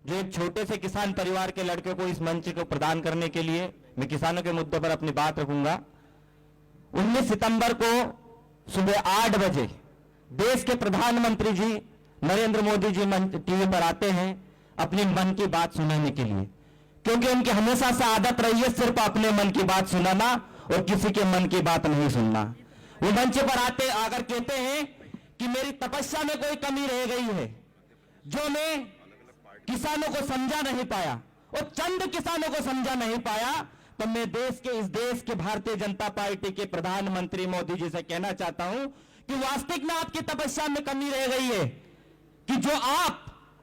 जो एक छोटे से किसान परिवार के लड़के को इस मंच को प्रदान करने के लिए मैं किसानों के मुद्दे पर अपनी बात रखूंगा। 19 सितंबर को सुबह 8 बजे देश के प्रधानमंत्री जी नरेंद्र मोदी जी टीवी पर आते हैं अपनी मन की बात सुनाने के लिए, क्योंकि उनकी हमेशा से आदत रही है सिर्फ अपने मन की बात सुनाना और किसी के मन की बात नहीं सुनना। वो मंच पर आते अगर कहते हैं कि मेरी तपस्या में कोई कमी रह गई है जो मैं किसानों को समझा नहीं पाया और चंद किसानों को समझा नहीं पाया, तो मैं इस देश के भारतीय जनता पार्टी के प्रधानमंत्री मोदी जी से कहना चाहता हूं कि वास्तविक में आपकी तपस्या में कमी रह गई है कि जो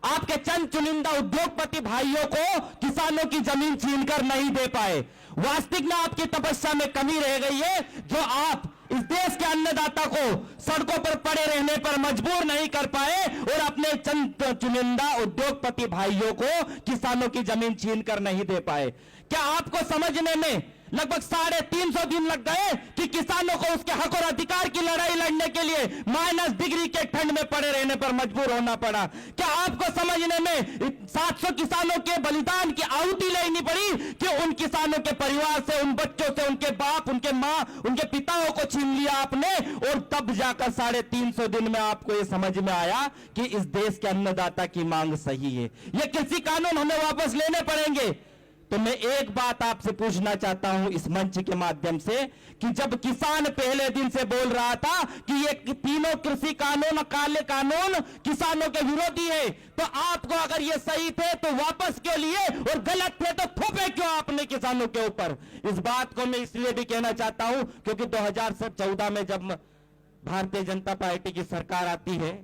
आपके चंद चुनिंदा उद्योगपति भाइयों को किसानों की जमीन छीनकर नहीं दे पाए। वास्तविक में आपकी तपस्या में कमी रह गई है जो आप इस देश के अन्नदाता को सड़कों पर पड़े रहने पर मजबूर नहीं कर पाए और अपने चंद चुनिंदा उद्योगपति भाइयों को किसानों की जमीन छीनकर नहीं दे पाए। क्या आपको समझने में लगभग 350 दिन लग गए कि किसानों को उसके हक और अधिकार की लड़ाई लड़ने के लिए माइनस डिग्री के ठंड में पड़े रहने पर मजबूर होना पड़ा? क्या आपको समझने में 700 किसानों के बलिदान की आहुति लेनी पड़ी कि उन किसानों के परिवार से, उन बच्चों से, उनके बाप, उनके मां, उनके पिताओं को छीन लिया आपने और तब जाकर 350 दिन में आपको यह समझ में आया कि इस देश के अन्नदाता की मांग सही है, ये कृषि कानून हमें वापस लेने पड़ेंगे। तो मैं एक बात आपसे पूछना चाहता हूं इस मंच के माध्यम से कि जब किसान पहले दिन से बोल रहा था कि ये तीनों कृषि कानून, काले कानून किसानों के विरोधी है, तो आपको अगर ये सही थे तो वापस क्यों लिए और गलत थे तो थोपे क्यों आपने किसानों के ऊपर? इस बात को मैं इसलिए भी कहना चाहता हूं क्योंकि 2014 में जब भारतीय जनता पार्टी की सरकार आती है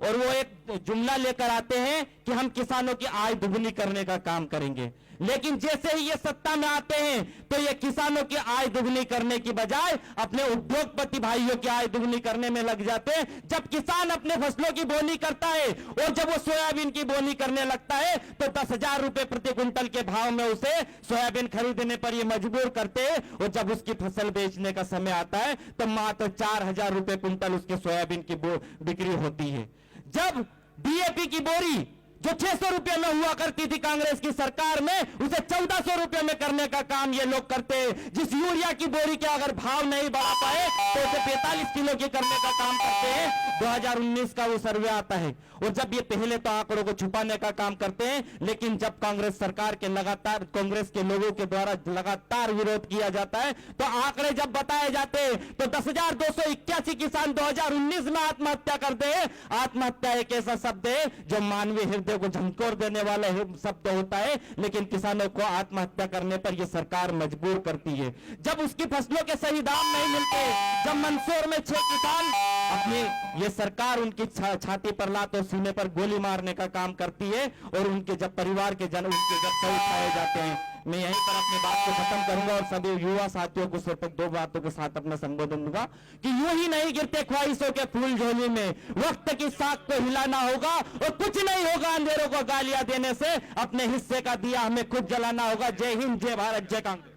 और वो एक जुमला लेकर आते हैं कि हम किसानों की आय दुगनी करने का काम करेंगे, लेकिन जैसे ही ये सत्ता में आते हैं तो ये किसानों की आय दुगनी करने की बजाय अपने उद्योगपति भाइयों की आय दुगनी करने में लग जाते हैं। जब किसान अपने फसलों की बोनी करता है और जब वो सोयाबीन की बोनी करने लगता है तो 10,000 रुपए प्रति क्विंटल के भाव में उसे सोयाबीन खरीदने पर ये मजबूर करते हैं और जब उसकी फसल बेचने का समय आता है तो मात्र 4,000 रुपए क्विंटल उसके सोयाबीन की बिक्री होती है। जब डीएपी की बोरी जो 600 रुपए में हुआ करती थी कांग्रेस की सरकार में, उसे 1400 रुपए में करने का काम ये लोग करते हैं। जिस यूरिया की बोरी के अगर भाव नहीं बढ़ा पाए तो उसे 45 किलो की करने का काम करते हैं। 2019 का वो सर्वे आता है और जब ये पहले तो आंकड़ों को छुपाने का काम करते हैं, लेकिन जब कांग्रेस सरकार के कांग्रेस के लोगों के द्वारा लगातार विरोध किया जाता है तो आंकड़े जब बताए जाते हैं तो 10,281 किसान 2019 में आत्महत्या करते हैं। आत्महत्या एक ऐसा शब्द है जो मानवीय हृदय को झंकोर देने वाला शब्द होता है, लेकिन किसानों को आत्महत्या करने पर यह सरकार मजबूर करती है। जब उसकी फसलों के सही दाम नहीं मिलते, जब मंदसौर में 6 किसान अपनी ये सरकार उनकी छाती पर लात और सीने पर गोली मारने का काम करती है और उनके जब परिवार के जन उनके जब सही उठाए जाते हैं। मैं यहीं पर अपनी बात को खत्म करूंगा और सभी युवा साथियों को सिर्फ 2 बातों के साथ अपना संबोधन दूंगा कि यूं ही नहीं गिरते ख्वाहिशों के फूल झोली में, वक्त की साख को हिलाना होगा और कुछ नहीं होगा अंधेरों को गालियां देने से। अपने हिस्से का दिया हमें खुद जलाना होगा। जय हिंद, जय भारत, जय कांग्रेस।